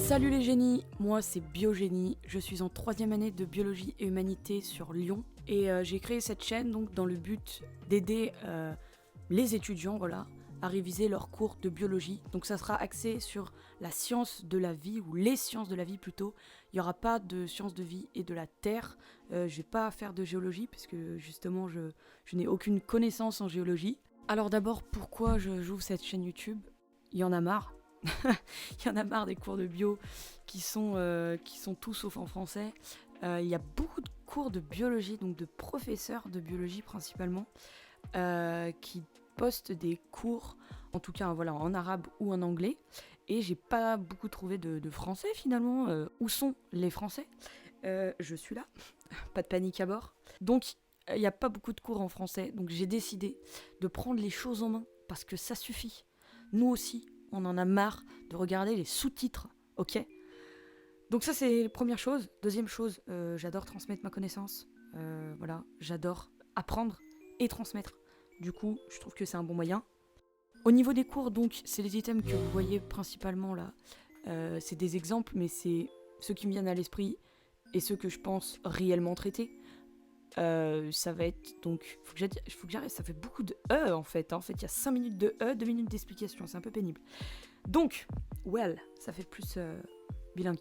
Salut les génies, moi c'est Biogénie, je suis en 3e année de biologie et humanité sur Lyon et j'ai créé cette chaîne donc dans le but d'aider les étudiants à réviser leurs cours de biologie. Donc ça sera axé sur la science de la vie ou les sciences de la vie plutôt. Il n'y aura pas de sciences de vie et de la terre, je vais pas faire de géologie parce que justement je n'ai aucune connaissance en géologie. Alors d'abord pourquoi j'ouvre cette chaîne YouTube? Il y en a marre. Il y en a marre des cours de bio qui sont tout sauf en français. Il y a beaucoup de cours de biologie, donc de professeurs de biologie principalement, qui postent des cours, en tout cas en arabe ou en anglais. Et j'ai pas beaucoup trouvé de français finalement. Où sont les français? Je suis là, pas de panique à bord. Donc il n'y a pas beaucoup de cours en français, donc j'ai décidé de prendre les choses en main parce que ça suffit. Nous aussi, on en a marre de regarder les sous-titres, ok? Donc ça c'est la première chose. Deuxième chose, j'adore transmettre ma connaissance. J'adore apprendre et transmettre. Du coup, je trouve que c'est un bon moyen. Au niveau des cours, donc, c'est les items que vous voyez principalement là. C'est des exemples, mais c'est ceux qui me viennent à l'esprit et ceux que je pense réellement traiter. Ça va être donc, faut que j'arrête, ça fait beaucoup de en fait. Il y a 5 minutes de 2 minutes d'explication, c'est un peu pénible. Donc, ça fait plus bilingue.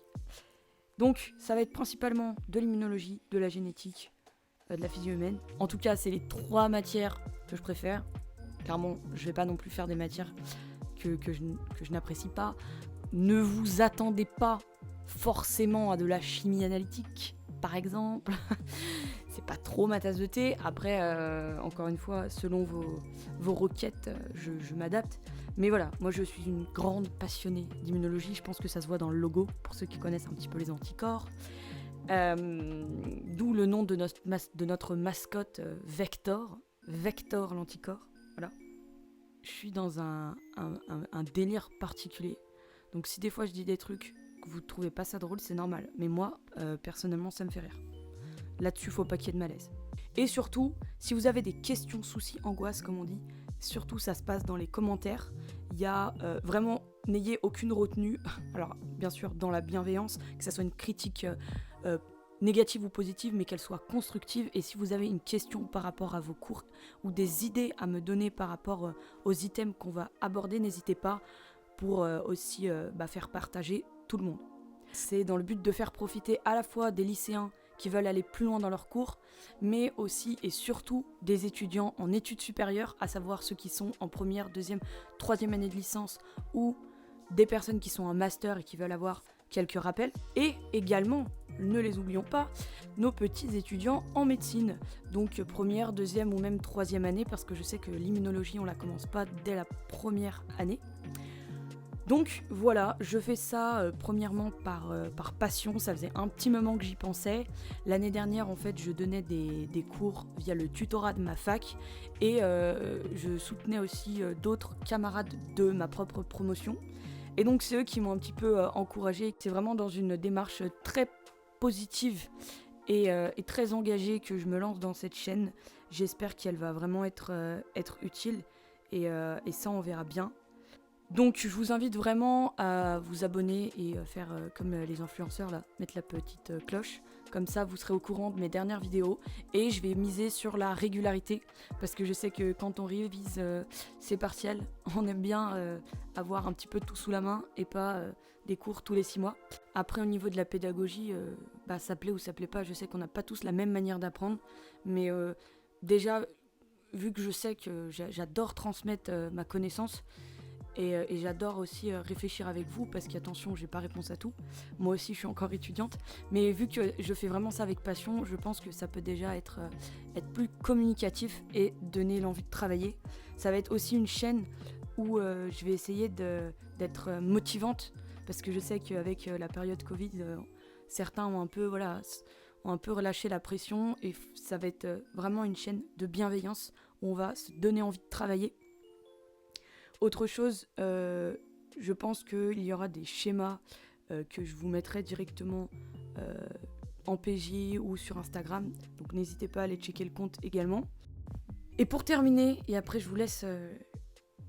Donc, ça va être principalement de l'immunologie, de la génétique, de la physio humaine. En tout cas, c'est les 3 matières que je préfère. Clairement, je vais pas non plus faire des matières que je n'apprécie pas. Ne vous attendez pas forcément à de la chimie analytique, par exemple. C'est pas trop ma tasse de thé. Après, encore une fois, selon vos requêtes, je m'adapte. Mais voilà, moi je suis une grande passionnée d'immunologie. Je pense que ça se voit dans le logo, pour ceux qui connaissent un petit peu les anticorps. D'où le nom de notre mascotte Vector. Vector l'anticorps. Voilà. Je suis dans un délire particulier. Donc si des fois je dis des trucs que vous ne trouvez pas ça drôle, c'est normal. Mais moi, personnellement, ça me fait rire. Là-dessus, faut pas qu'il y ait de malaise. Et surtout, si vous avez des questions, soucis, angoisses, comme on dit, surtout ça se passe dans les commentaires. Il y a vraiment, n'ayez aucune retenue. Alors, bien sûr, dans la bienveillance, que ça soit une critique négative ou positive, mais qu'elle soit constructive. Et si vous avez une question par rapport à vos cours ou des idées à me donner par rapport aux items qu'on va aborder, n'hésitez pas pour aussi faire partager tout le monde. C'est dans le but de faire profiter à la fois des lycéens qui veulent aller plus loin dans leurs cours, mais aussi et surtout des étudiants en études supérieures, à savoir ceux qui sont en première, deuxième, troisième année de licence, ou des personnes qui sont en master et qui veulent avoir quelques rappels. Et également, ne les oublions pas, nos petits étudiants en médecine, donc première, deuxième ou même troisième année, parce que je sais que l'immunologie, on la commence pas dès la première année. Donc voilà, je fais ça premièrement par passion, ça faisait un petit moment que j'y pensais. L'année dernière, en fait, je donnais des cours via le tutorat de ma fac et je soutenais aussi d'autres camarades de ma propre promotion. Et donc c'est eux qui m'ont un petit peu encouragée. C'est vraiment dans une démarche très positive et très engagée que je me lance dans cette chaîne. J'espère qu'elle va vraiment être utile et ça on verra bien. Donc je vous invite vraiment à vous abonner et faire comme les influenceurs là, mettre la petite cloche. Comme ça vous serez au courant de mes dernières vidéos. Et je vais miser sur la régularité. Parce que je sais que quand on révise ses partiels, on aime bien avoir un petit peu tout sous la main et pas des cours tous les 6 mois. Après au niveau de la pédagogie, ça plaît ou ça plaît pas. Je sais qu'on n'a pas tous la même manière d'apprendre. Mais déjà, vu que je sais que j'adore transmettre ma connaissance, et j'adore aussi réfléchir avec vous parce qu'attention, j'ai pas réponse à tout. Moi aussi, je suis encore étudiante. Mais vu que je fais vraiment ça avec passion, je pense que ça peut déjà être plus communicatif et donner l'envie de travailler. Ça va être aussi une chaîne où je vais essayer d'être motivante parce que je sais qu'avec la période Covid, certains ont un peu relâché la pression et ça va être vraiment une chaîne de bienveillance où on va se donner envie de travailler. Autre chose, je pense qu'il y aura des schémas que je vous mettrai directement en PJ ou sur Instagram. Donc n'hésitez pas à aller checker le compte également. Et pour terminer, et après je vous laisse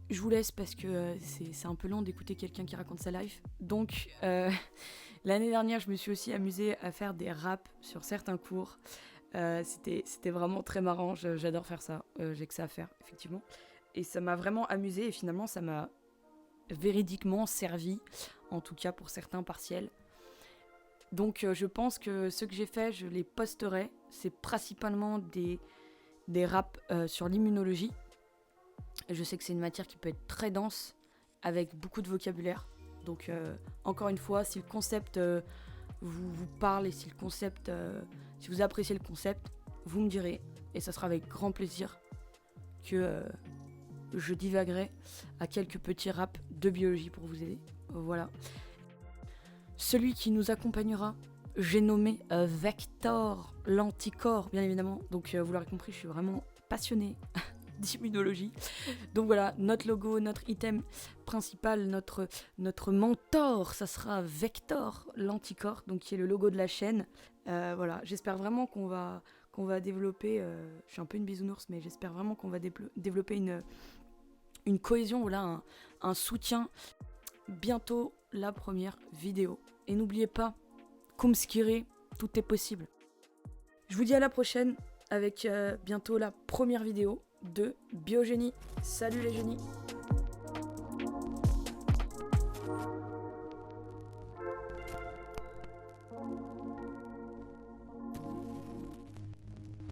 je vous laisse parce que c'est un peu long d'écouter quelqu'un qui raconte sa life. Donc, l'année dernière, je me suis aussi amusée à faire des raps sur certains cours. C'était vraiment très marrant, j'adore faire ça, j'ai que ça à faire, effectivement. Et ça m'a vraiment amusée et finalement, ça m'a véridiquement servi, en tout cas pour certains partiels. Donc, je pense que ce que j'ai fait, je les posterai. C'est principalement des raps sur l'immunologie. Je sais que c'est une matière qui peut être très dense, avec beaucoup de vocabulaire. Donc, encore une fois, si le concept vous parle et si si vous appréciez le concept, vous me direz. Et ça sera avec grand plaisir que je divaguerai à quelques petits raps de biologie pour vous aider. Voilà. Celui qui nous accompagnera, j'ai nommé Vector, l'anticorps, bien évidemment. Donc, vous l'aurez compris, je suis vraiment passionnée d'immunologie. Donc voilà, notre logo, notre item principal, notre mentor, ça sera Vector, l'anticorps, donc qui est le logo de la chaîne. Voilà, j'espère vraiment qu'on va développer, je suis un peu une bisounours, mais j'espère vraiment qu'on va développer une cohésion, voilà, un soutien. Bientôt la première vidéo. Et n'oubliez pas, Kumskire, tout est possible. Je vous dis à la prochaine avec bientôt la première vidéo de Biogénie. Salut les génies!